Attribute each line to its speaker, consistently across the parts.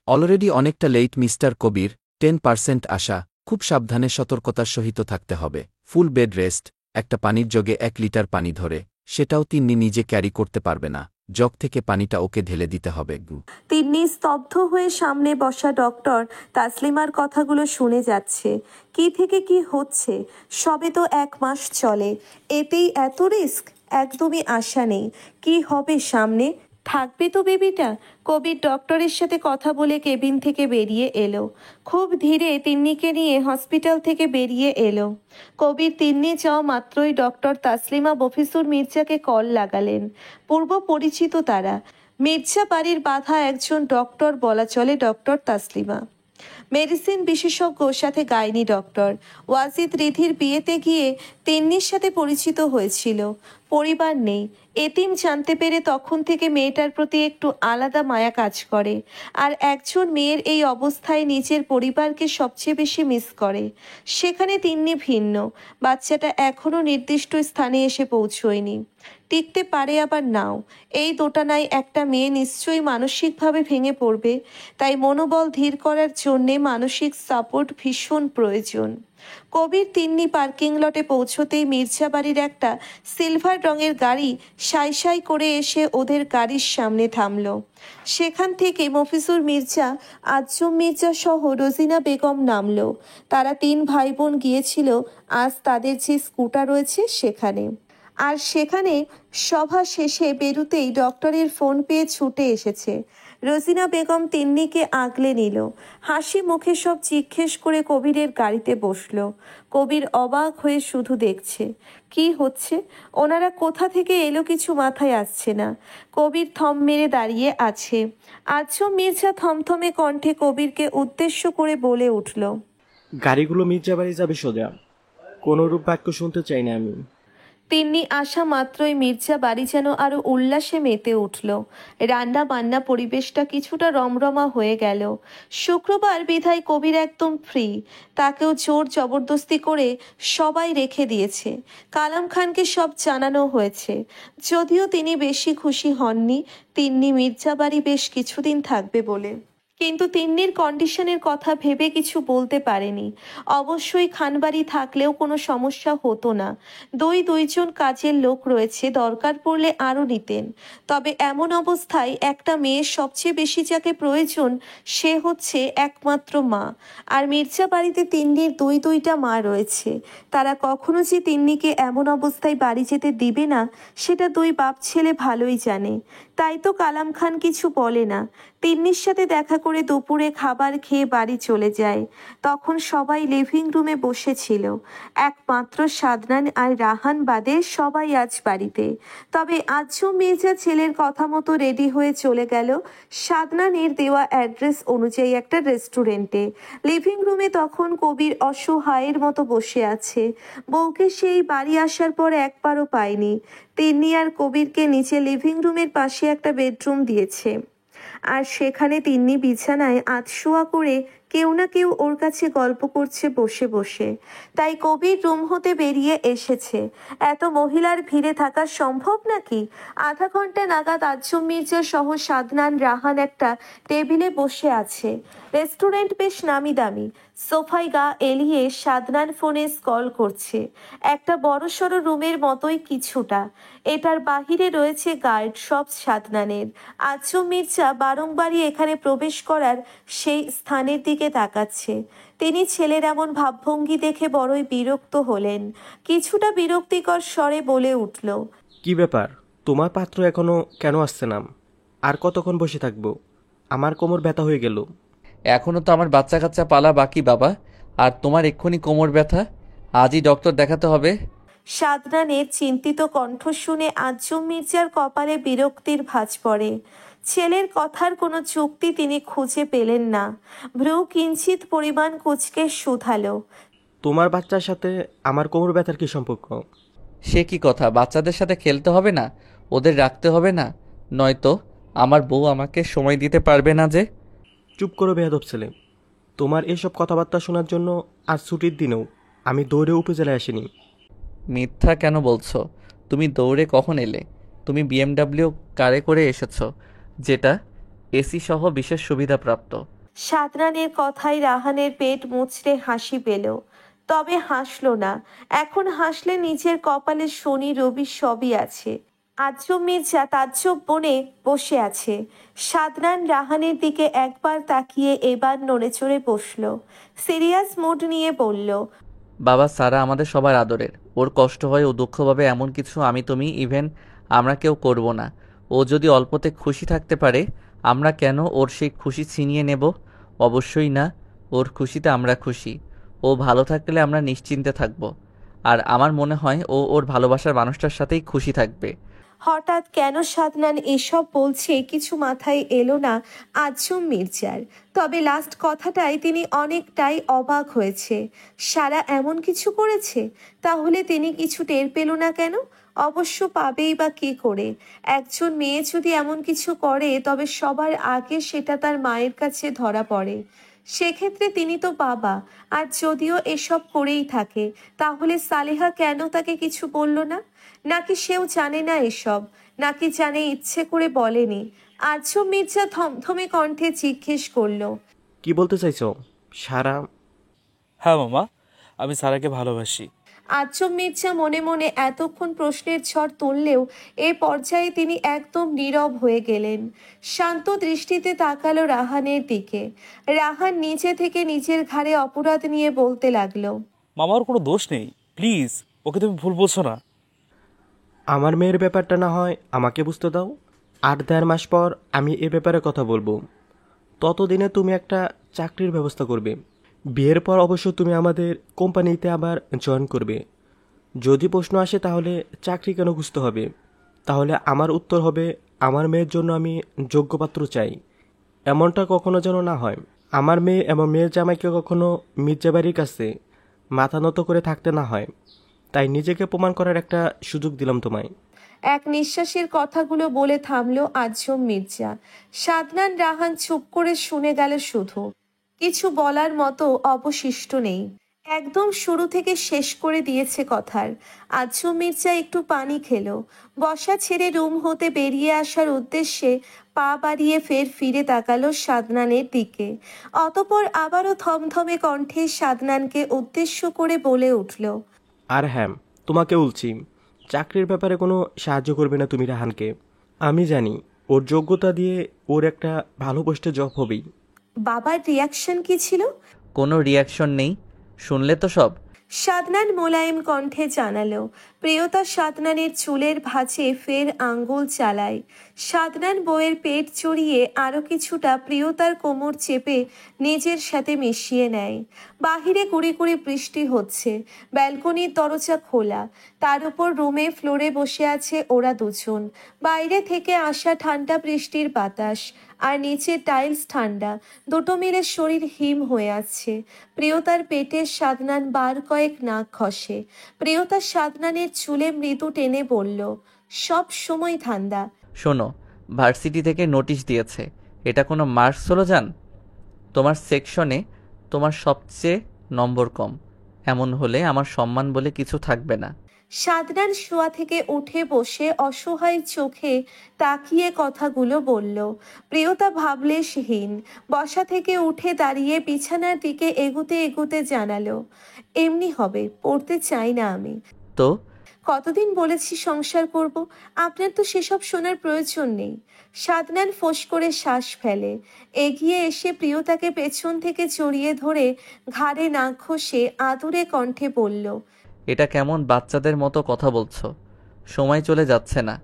Speaker 1: Already অনেকটা late mister কবির, 10% আশা, খুব সাবধানে সতর্কতার সহিত থাকতে হবে। ফুল বেড রেস্ট, একটা পানির জগে 1 লিটার পানি ধরে, সেটাও তিন্নি নিজে ক্যারি করতে পারবে না, জগ থেকে পানিটা ওকে ঢেলে দিতে হবে।
Speaker 2: তিন্নি স্তব্ধ হয়ে সামনে বসা ডক্টর তাসলিমার কথাগুলো শুনে যাচ্ছে। কি থেকে কি হচ্ছে, সবে তো 1 মাস চলে, এতেই এত রিস্ক? একদমই আশা নেই। কি হবে সামনে? থাকবে তো বেবিটা? কবির ডক্টরের সাথে কথা বলে কেবিন থেকে বেরিয়ে এলো। খুব ধীরে তিন্নিকে নিয়ে হসপিটাল থেকে বেরিয়ে এলো। কবির তিন্নি যাওয়া মাত্রই ডক্টর তাসলিমা মফিজুর মির্জাকে কল লাগালেন। পূর্ব পরিচিত তারা। মির্জা বাড়ির বাঁধা একজন ডক্টর বলা চলে ডক্টর তাসলিমা। মেডিসিন বিশেষজ্ঞ, সাথে গাইনি ডক্টর। ওয়াজিদ রিধির বিয়েতে গিয়ে তিন্নির সাথে পরিচিত হয়েছিল। পরিবার নেই, এতিম জানতে পেরে তখন থেকে মেয়েটার প্রতি একটু আলাদা মায়া কাজ করে। আর একজন মেয়ের এই অবস্থায় নিজের পরিবারকে সবচেয়ে বেশি মিস করে। সেখানে তিন্নি ভিন্ন। বাচ্চাটা এখনও নির্দিষ্ট স্থানে এসে পৌঁছয়নি। টিকতে পারে আবার নাও। এই দোটানায় একটা মেয়ে নিশ্চয়ই মানসিকভাবে ভেঙে পড়বে। তাই মনোবল ধীর করার জন্যে মানসিক সাপোর্ট ভীষণ প্রয়োজন। কবির তিন্নি পার্কিং লটে পৌঁছতেই মির্জা বাড়ির একটা সিলভার রঙের গাড়ি সাই সাই করে এসে ওদের গাড়ির সামনে থামল। সেখান থেকে মফিজুর মির্জা, আজম মির্জা সহ রোজিনা বেগম নামল। তারা 3 ভাই বোন গিয়েছিল আজ তাদের যে স্কুটার রয়েছে সেখানে। আর সেখানে সভা শেষে বেরুতেই ডক্টরের ফোন পেয়ে ছুটে এসেছে। রোজিনা বেগম তিন্নিকে আগলে নিল। হাসি মুখে সব জিজ্ঞেস করে কবিরের গাড়িতে বসল। কবির অবাক হয়ে শুধু দেখছে। কি হচ্ছে? ওনারা কোথা থেকে এলো কিছু মাথায় আসছে না। কবির থম মেরে দাঁড়িয়ে আছে। আজম মির্জা থমথমে কণ্ঠে কবিরকে উদ্দেশ্য করে বলে উঠল,
Speaker 3: গাড়িগুলো মির্জা বাড়ি যাবে সোজা। কোনোরূপ বাক্য শুনতে চাই না আমি।
Speaker 2: তিন্নি আসা মাত্রই মির্জা বাড়ি যেন আরো উল্লাসে মেতে উঠল। রান্না বান্না পরিবেশটা কিছুটা রমরমা হয়ে গেল। শুক্রবার বিধায় কবির একদম ফ্রি। তাকেও জোর জবরদস্তি করে সবাই রেখে দিয়েছে। কালাম খানকে সব জানানো হয়েছে। যদিও তিনি বেশি খুশি হননি তিন্নি মির্জা বাড়ি বেশ কিছুদিন থাকবে বলে। কিন্তু তিন্নির কন্ডিশনের কথা ভেবে কিছু বলতে পারেনি। অবশ্যই খানবাড়ি থাকলেও কোনো সমস্যা হতো না। দুইজন কাজের লোক রয়েছে, দরকার পড়লে আরও নিতেন। তবে এমন অবস্থায় একটা মেয়ের সবচেয়ে বেশি যাকে প্রয়োজন সে হচ্ছে একমাত্র মা। আর মির্জা বাড়িতে তিন্নির দুইটা মা রয়েছে। তারা কখনো যে তিন্নিকে এমন অবস্থায় বাড়ি যেতে দিবে না সেটা 2 বাপ ছেলে ভালোই জানে। তাই তো কালাম খান কিছু বলে না। তিন্নির সাথে দেখা করে দুপুরে খাবার খেয়ে বাড়ি চলে যায়। তখন সবাই লিভিং রুমে বসেছিল। একমাত্র সাদনান আর রাহান বাদে সবাই আজ বাড়িতে। তবে আজও মির্জা ছেলের কথা মতো রেডি হয়ে চলে গেল সাদনানের দেওয়া অ্যাড্রেস অনুযায়ী একটা রেস্টুরেন্টে। লিভিং রুমে তখন কবির অসহায়ের মতো বসে আছে। বউকে সেই বাড়ি আসার পর একবারও পায়নি। তিন্নি আর কবিরকে নিচে লিভিং রুমের পাশে একটা বেডরুম দিয়েছে। আর সেখানে তিন্নি বিছানায় আধশোয়া করে কেউ না কেউ ওর কাছে গল্প করছে বসে বসে। তাই কবির রুম হতে বেরিয়ে এসেছে। এত মহিলার ভিড়ে থাকা সম্ভব নাকি? আধা ঘন্টা নাগাদ আজম মির্জা সহ সাদনান রাহান একটা টেবিলে বসে আছে। রেস্টুরেন্ট বেশ নামি দামি। সোফায় গা এলিয়ে সাদনান ফোনে কল করছে। একটা বড়সড় রুমের মতোই কিছুটা। এটার বাহিরে রয়েছে গার্ড, সব সাদনানের। আজম মির্জা বারংবারই এখানে প্রবেশ করার সেই স্থানের দিকে তাকাচ্ছে। তিনি ছেলের এমন ভাবভঙ্গি দেখে বড়ই বিরক্ত হলেন। কিছুটা বিরক্তিকর স্বরে বলে উঠল,
Speaker 3: কি ব্যাপার, তোমার পাত্র এখনো কেন আসছে না? আর কতক্ষণ বসে থাকবো? আমার কোমর ব্যথা হয়ে গেল।
Speaker 4: এখনো তো আমার বাচ্চা কাচ্চা পালা বাকি বাবা, আর তোমার এক্ষুনি কোমর ব্যথা? আজই ডক্টর দেখাতে হবে।
Speaker 2: সাদনানের চিন্তিত কণ্ঠ শুনে আজম মির্জার কপালে বিরক্তির ভাঁজ পড়ে। ছেলের কথার কোনো যুক্তি তিনি খুঁজে পেলেন না। ভ্রু কিঞ্চিত পরিমাণ কুঁচকে শুধালো,
Speaker 3: তোমার বাচ্চার সাথে আমার কোমর ব্যথার কি সম্পর্ক?
Speaker 4: সে কি কথা, বাচ্চাদের সাথে খেলতে হবে না, ওদের রাখতে হবে না? নয়তো আমার বউ আমাকে সময় দিতে পারবে না যে।
Speaker 3: চুপ করো বেয়াদব ছেলে। তোমার এসব কথাবার্তা শোনার জন্য আজ ছুটির দিনেও আমি দৌড়ে উপজেলায় আসিনি।
Speaker 4: মিথ্যা কেন বলছো? তুমি দৌড়ে কখন এলে? তুমি বিএমডাব্লিউ কারে করে এসেছো, যেটা এসি সহ বিশেষ সুবিধাপ্রাপ্ত।
Speaker 2: সাদনানের কথায় রাহানের পেট মুচড়ে হাসি পেল, তবে হাসল না। এখন হাসলে নিজের কপালে শনি রবি সবই আছে। আজম মির্জা তাজ্জব বনে বসে আছে। সাদনান রাহানের দিকে একবার তাকিয়ে এবার নড়েচড়ে বসল। সিরিয়াস মুড নিয়ে বলল,
Speaker 4: বাবা সারা আমাদের সবার আদরের। ওর কষ্ট হয়, ও দুঃখ পাবে, এমন কিছু আমি তুমি ইভেন আমরা কেউ করব না। ও যদি অল্পতে খুশি থাকতে পারে, আমরা কেন ওর সেই খুশি ছিনিয়ে নেব? অবশ্যই না। ওর খুশিতে আমরা খুশি। ও ভালো থাকলে আমরা নিশ্চিন্তে থাকব। আর আমার মনে হয় ও ওর ভালোবাসার মানুষটার সাথেই খুশি থাকবে।
Speaker 2: হঠাৎ কেন সাদনান এসব বলছে কিছু মাথায় এলো না আজম মির্জার। তবে লাস্ট কথাটায় তিনি অনেকটাই অবাক হয়েছে। সারা এমন কিছু করেছে, তাহলে তিনি কিছু টের পেল না কেন? অবশ্য পাবেই বা কী করে? একজন মেয়ে যদি এমন কিছু করে তবে সবার আগে সেটা তার মায়ের কাছে ধরা পড়ে। সেক্ষেত্রে তিনি তো বাবা, আর যদিও এসব করেই থাকে, তাহলে সালেহা কেন তাকে কিছু বলল না? নাকি সেও জানে না এসব, নাকি জানে ইচ্ছে করে বলেনি? আজম মির্জা থমথমে কণ্ঠে জিজ্ঞেস করলো,
Speaker 3: কি বলতে চাইছো সারা?
Speaker 5: হ্যাঁ মামা, আমি সারাকে ভালোবাসি।
Speaker 2: আজম মির্জা মনে মনে এতক্ষণ প্রশ্নের ঝড় তুললেও এ পর্যায়ে তিনি একদম নীরব হয়ে গেলেন। শান্ত দৃষ্টিতে তাকালো রাহানের দিকে। রাহান নিজে থেকে নিজের ঘাড়ে অপরাধ নিয়ে বলতে লাগলো,
Speaker 5: মামার কোনো দোষ নেই, প্লিজ ওকে তুমি ভুল বলছো না।
Speaker 3: আমার মেয়ের ব্যাপারটা না হয় আমাকে বুঝতে দাও। 8-10 মাস পর আমি এ ব্যাপারে কথা বলবো। ততদিনে তুমি একটা চাকরির ব্যবস্থা করবে। বিয়ের পর অবশ্য তুমি আমাদের কোম্পানিতে আবার জয়েন করবে। যদি প্রশ্ন আসে তাহলে চাকরি কেন খুঁজতে হবে, তাহলে আমার উত্তর হবে আমার মেয়ের জন্য আমি যোগ্য পাত্র চাই। এমনটা কখনো যেন না হয়। আমার মেয়ে এবং মেয়ের জামাইকে কখনো মির্জাবাড়ির কাছে মাথা নত করে থাকতে না হয়। তাই নিজেকে প্রমাণ করার একটা সুযোগ দিলাম তোমায়।
Speaker 2: এক নিঃশ্বাসের কথাগুলো বলে থামলো আজম মির্জা। সাদনান রাহান চুপ করে শুনে গেল, শুধু কিছু বলার মতো অবশিষ্ট নেই। একদম শুরু থেকে শেষ করে দিয়েছে কথার। আজম মির্জা একটু পানি খেলো। বসা ছেড়ে রুম হতে বেরিয়ে আসার উদ্দেশ্যে পা বাড়িয়ে ফের ফিরে তাকালো সাদনানের দিকে। অতপর আবারও থমথমে কণ্ঠে সাদনানকে উদ্দেশ্য করে বলে উঠল,
Speaker 3: আর হ্যাঁ, তোমাকে বলছি, চাকরির ব্যাপারে কোনো সাহায্য করবে না তুমি রাহানকে। আমি জানি ওর যোগ্যতা দিয়ে ওর একটা ভালো পোস্টে জব হবেই।
Speaker 2: বাবার রিয়াকশন কি ছিল?
Speaker 4: কোনো রিয়াকশন নেই, শুনলে তো সব।
Speaker 2: সাদনান মোলায়েম কণ্ঠে জানালো। প্রিয়তা সাদনানের চুলের ভাঁজে ফের আঙ্গুল চালায়। সাদনান বউয়ের পেট চড়িয়ে আরও কিছুটা প্রিয়তার কোমর চেপে নিজের সাথে মিশিয়ে নেয়। বাহিরে কুড়ি কুড়ি বৃষ্টি হচ্ছে। ব্যালকনির দরজা খোলা। তার উপর রুমে ফ্লোরে বসে আছে ওরা দুজন। বাইরে থেকে আসা ঠান্ডা বৃষ্টির বাতাস আর নিচে টাইলস ঠান্ডা, দুটো মিলে শরীর হিম হয়ে আছে। প্রিয়তার পেটে সাদনান বার কয়েক নাক ঘষে। প্রিয়তা সাদনানের চুলে মৃদু টেনে বলল, সব সময় ঠান্ডা।
Speaker 4: শোনো, ভার্সিটি থেকে নোটিশ দিয়েছে। এটা কোনো মার্কস হলো জান? তোমার সেকশনে তোমার সবচেয়ে নম্বর কম। এমন হলে আমার সম্মান বলে কিছু থাকবে না।
Speaker 2: সাদনান শোয়া থেকে উঠে বসে অসহায় চোখে তাকিয়ে কথাগুলো বলল। প্রিয়তা ভাবলেশহীন বসা থেকে উঠে দাঁড়িয়ে বিছানার দিকে এগুতে এগুতে জানালো, এমনি হবে, পড়তে চাই না আমি।
Speaker 4: তো
Speaker 2: কতদিন বলেছি সংসার করব, আপনার তো সেসব শোনার প্রয়োজন নেই। সাদনান ফোঁস করে শ্বাস ফেলে। এগিয়ে এসে প্রিয়তাকে পেছন থেকে জড়িয়ে ধরে ঘাড়ে নাক ঘষে আদুরে কণ্ঠে বলল,
Speaker 4: এটা কেমন বাচ্চাদের মতো কথা বলছো? সময় চলে যাচ্ছে না?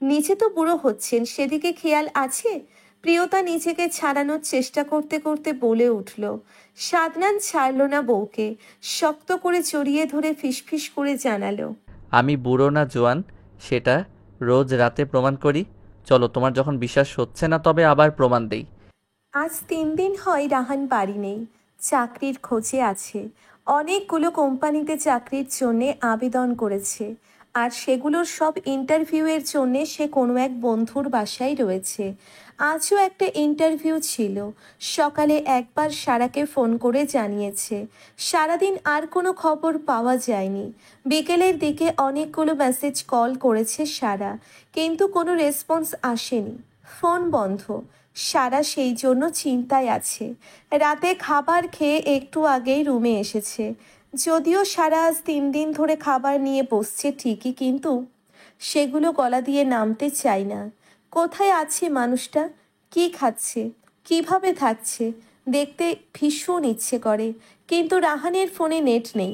Speaker 2: নিচে তো বুড়ো হচ্ছেন, সেদিকে খেয়াল আছে? প্রিয়তা নিজেকে ছাড়ানোর চেষ্টা করতে করতে বলে উঠল। সাদনান ছাড়ল না বউকে, শক্ত করে জড়িয়ে ধরে ফিসফিস করে জানালো,
Speaker 4: আমি বুড়ো না জোয়ান সেটা রোজ রাতে প্রমাণ করি। চলো, তোমার যখন বিশ্বাস হচ্ছে না তবে আবার প্রমাণ দেই।
Speaker 2: আজ 3 দিন হয় রাহান বাড়ি নেই। চাকরির খোঁজে আছে। অনেকগুলো কোম্পানিতে চাকরির জন্যে আবেদন করেছে। আর সেগুলোর সব ইন্টারভিউয়ের জন্যে সে কোনো এক বন্ধুর বাসায় রয়েছে। আজও একটা ইন্টারভিউ ছিল। সকালে একবার সারাকে ফোন করে জানিয়েছে। সারাদিন আর কোনো খবর পাওয়া যায়নি। বিকেলের দিকে অনেকগুলো মেসেজ কল করেছে সারা, কিন্তু কোনো রেসপন্স আসেনি। ফোন বন্ধ। সারা সেই জন্য চিন্তায় আছে। রাতে খাবার খেয়ে একটু আগেই রুমে এসেছে। যদিও সারা আজ 3 দিন ধরে খাবার নিয়ে বসছে ঠিকই, কিন্তু সেগুলো গলা দিয়ে নামতে চায় না। কোথায় আছে মানুষটা, কি খাচ্ছে, কিভাবে থাকছে, দেখতে ভীষণ ইচ্ছে করে। কিন্তু রাহানের ফোনে নেট নেই।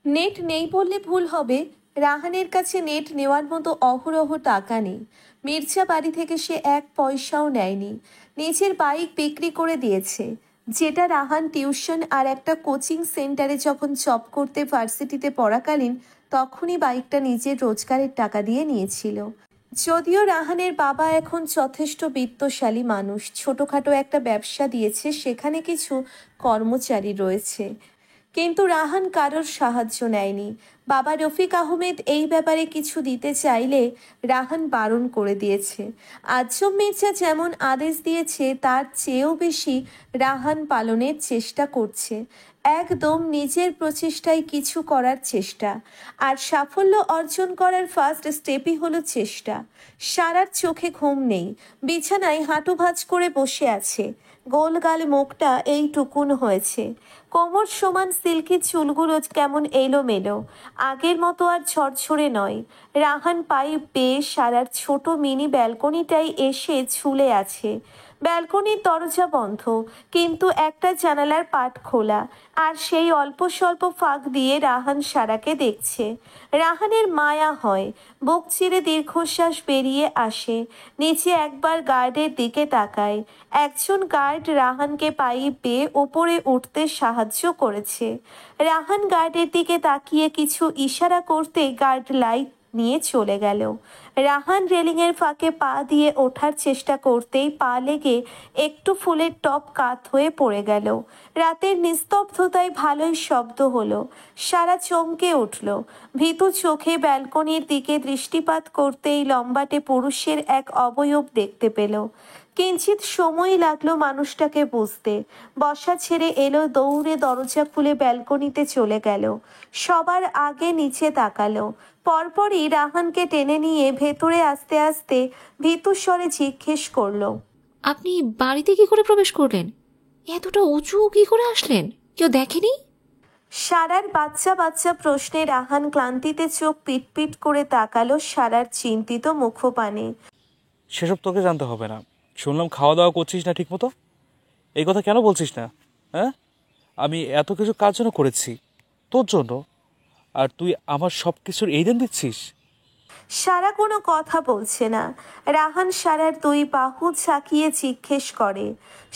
Speaker 2: নেট নেই বললে ভুল হবে, রাহানের কাছে নেট নেওয়ার মতো অহরহ টাকা নেই। মির্জা বাড়ি থেকে সে 1 পয়সাও নেয়নি। নিজের বাইক বিক্রি করে দিয়েছে, যেটা রাহান টিউশন আর একটা কোচিং সেন্টারে যখন জব করতে ভার্সিটিতে পড়াকালীন তখনই বাইকটা নিজের রোজগারের টাকা দিয়ে নিয়েছিল। যদিও রাহানের বাবা এখন যথেষ্ট বিত্তশালী মানুষ, ছোটোখাটো একটা ব্যবসা দিয়েছে, সেখানে কিছু কর্মচারী রয়েছে, কিন্তু রাহান কারোর সাহায্য নেয়নি। বাবা রফিক আহমেদ এই ব্যাপারে কিছু দিতে চাইলে রাহান বারণ করে দিয়েছে। আজম মির্জা যেমন আদেশ দিয়েছে তার চেয়েও বেশি রাহান পালনের চেষ্টা করছে, একদম নিজের প্রচেষ্টায় কিছু করার চেষ্টা। আর সাফল্য অর্জন করার ফার্স্ট স্টেপই হলো চেষ্টা। সারার চোখে ঘুম নেই, বিছানায় হাঁটু ভাঁজ করে বসে আছে, গোলগাল মুখটা এইটুকুন হয়েছে, কোমর সমান সিল্কি চুলগুলো কেমন এলোমেলো, আগের মতো আর ঝরঝরে নয়। রাহান পাইপ বেয়ে সারার ছোট মিনি ব্যালকনিটাই এসে ঝুলে আছে। ব্যালকনির দরজা বন্ধ, কিন্তু একটা জানালার পাট খোলা, আর সেই অল্প স্বল্প ফাঁক দিয়ে রাহান সারাকে দেখছে। রাহানের মায়া হয়, বুক চিরে দীর্ঘশ্বাস বেরিয়ে আসে, নিচে একবার গার্ডের দিকে তাকায়। একজন গার্ড রাহানকে পাইপ বেয়ে ওপরে উঠতে সাহায্য করেছে। রাহান গার্ডের দিকে তাকিয়ে কিছু ইশারা করতে গার্ড লাইট নিয়ে চলে গেল। রাহান রেলিংয়ের ফাঁকে পা দিয়ে ওঠার চেষ্টা করতেই পা লেগে একটু ফুলের টপ কাত হয়ে পড়ে গেল। রাতের নিস্তব্ধতায় ভালোই শব্দ হলো। সারা চমকে উঠল, ভীতু চোখে ব্যালকনির দিকে দৃষ্টিপাত করতেই লম্বাটে পুরুষের এক অবয়ব দেখতে পেল। কিঞ্চিত সময় লাগলো মানুষটাকে বুঝতে। বসা ছেড়ে এলো, দৌড়ে দরজা খুলে ব্যালকনিতে চলে গেল। সবার আগে নিচে তাকালো, পরপরই রাহানকে টেনে নিয়ে ভেতরে আস্তে আস্তে ভীতু স্বরে জিজ্ঞেস করলো,
Speaker 6: আপনি বাড়িতে কি করে প্রবেশ করলেন? এতটা উঁচু কি করে আসলেন? কেউ দেখেনি?
Speaker 2: সারার বাচ্চা বাচ্চা প্রশ্নে রাহান ক্লান্তিতে চোখ পিটপিট করে তাকালো সারার চিন্তিত মুখপানে।
Speaker 5: সেসব তোকে জানতে হবে না। শুনলাম খাওয়া দাওয়া করছিস না ঠিক মতো, এই কথা কেন বলছিস না? হ্যাঁ, আমি এত কিছু কাজ জন্য করেছি তোর জন্য, আর তুই আমার সব কিছুর এই দিন দিচ্ছিস?
Speaker 2: সারা কোনো কথা বলছে না। রাহান সারার 2 বাহু ঝাঁকিয়ে জিজ্ঞেস করে।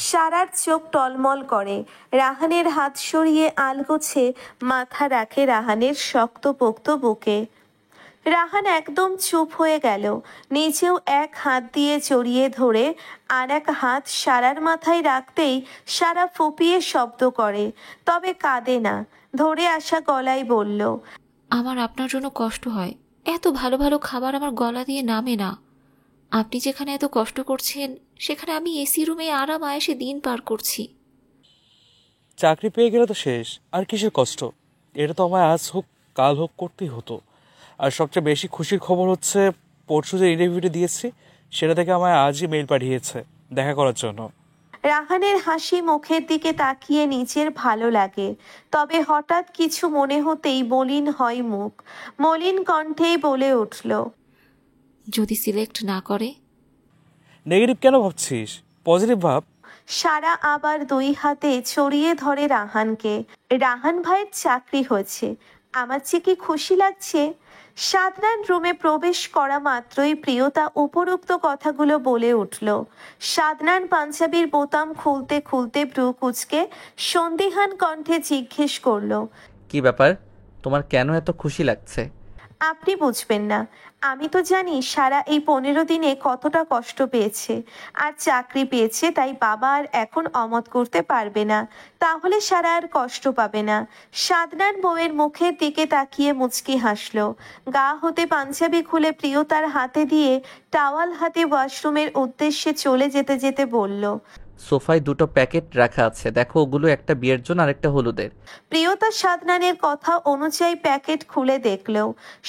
Speaker 2: সারার চোখ টলমল করে। রাহানের হাত সরিয়ে আলগোছে মাথা রাখে রাহানের শক্তপোক্ত বুকে। রাহান একদম চুপ হয়ে গেল, নিজেও এক হাত দিয়ে জড়িয়ে ধরে আর এক হাত সারার মাথায় রাখতেই সারা ফুপিয়ে শব্দ করে, তবে কাঁদে না। ধরে আসা গলায় বলল,
Speaker 6: আমার আপনার জন্য কষ্ট হয়। এত ভালো ভালো খাবার আমার গলা দিয়ে নামে না। আপনি যেখানে এত কষ্ট করছেন সেখানে আমি এসি রুমে আরাম আয়েসে দিন পার করছি।
Speaker 5: চাকরি পেয়ে গেলে তো শেষ, আর কিসের কষ্ট? এটা তো আমায় আজ হোক কাল হোক করতেই হতো। আর সবচেয়ে বেশি খুশির খবর হচ্ছে, পরশু যে ইন্টারভিউটা দিয়েছি সেটা থেকে আমায় আজই মেল পাঠিয়েছে দেখা করার জন্য।
Speaker 2: রাহানের হাসি মুখের দিকে তাকিয়ে নিজের ভালো লাগে, তবে হঠাৎ কিছু মনে হতেই মলিন হয় মুখ। মলিন কণ্ঠেই বলে উঠল,
Speaker 6: যদি সিলেক্ট না করে?
Speaker 5: নেগেটিভ কেন ভাবছিস? পজিটিভ ভাব।
Speaker 2: সারা আবার 2 হাতে ছড়িয়ে ধরে রাহানকে। রাহান ভাইয়ের চাকরি হয়েছে, আমার যে কি খুশি লাগছে। সাদনান রুমে প্রবেশ করা মাত্রই প্রিয়তা উপরোক্ত কথাগুলো বলে উঠল। সাদনান পাঞ্জাবির বোতাম খুলতে খুলতে ভ্রু কুচকে সন্দিহান কণ্ঠে জিজ্ঞেস করলো,
Speaker 4: কি ব্যাপার, তোমার কেন এত খুশি লাগছে?
Speaker 2: আপনি বুঝবেন না, আমি তো জানি সারা এই 15 দিনে কতটা কষ্ট পেয়েছে, আর চাকরি পেয়েছে, তাই বাবা আর এখন অমত করতে পারবে না, তাহলে সারা আর কষ্ট পাবে না। সাদনার বউয়ের মুখের দিকে তাকিয়ে মুচকি হাসলো। গা হতে পাঞ্জাবি খুলে প্রিয়তার হাতে দিয়ে টাওয়াল হাতে ওয়াশরুমের উদ্দেশ্যে চলে যেতে যেতে বলল,
Speaker 4: সোফায় 2টো প্যাকেট রাখা আছে, দেখো ওগুলো একটা বিয়ের জন্য আর একটা হলুদের।
Speaker 2: প্রিয়তা সাদনানের কথা অনুযায়ী প্যাকেট খুলে দেখলো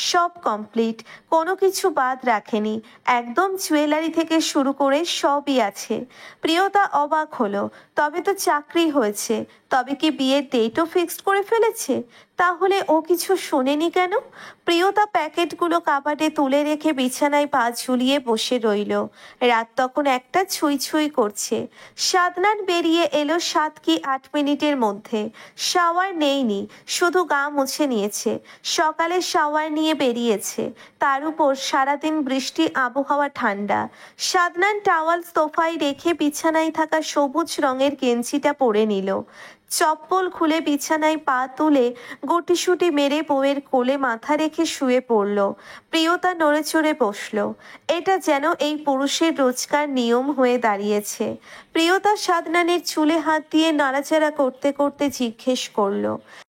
Speaker 2: সব কমপ্লিট, কোনো কিছু বাদ রাখেনি, একদম জুয়েলারি থেকে শুরু করে সবই আছে। প্রিয়তা অবাক হলো, তবে তো চাকরি হয়েছে, তবে কি বিয়ের ডেটও ফিক্সড করে ফেলেছে? তাহলে ও কিছু শোনেনি কেন? প্রিয়তা প্যাকেটগুলো কাবাডে তুলে রেখে বিছানায় পা ঝুলিয়ে বসে রইল। রাত তখন একটা ছুঁই ছুঁই করছে। সাদনান বেরিয়ে এলো 7 কি 8 মিনিটের মধ্যে। শাওয়ার নেইনি, শুধু গা মুছে নিয়েছে। সকালে শাওয়ার নিয়ে বেরিয়েছে, তার উপর সারাদিন বৃষ্টি, আবহাওয়া ঠান্ডা। সাদনান টাওয়াল সোফায় রেখে বিছানায় থাকা সবুজ রঙের গেঞ্জিটা পরে নিল। চপ্পল খুলে বিছানায় পা তুলে গুটিসুটি মেরে বউয়ের কোলে মাথা রেখে শুয়ে পড়ল। প্রিয়তা নড়ে চড়ে বসল। এটা যেন এই পুরুষের রোজকার নিয়ম হয়ে দাঁড়িয়েছে। প্রিয়তা সাদনানের চুলে হাত দিয়ে নাড়াচাড়া করতে করতে জিজ্ঞেস করল,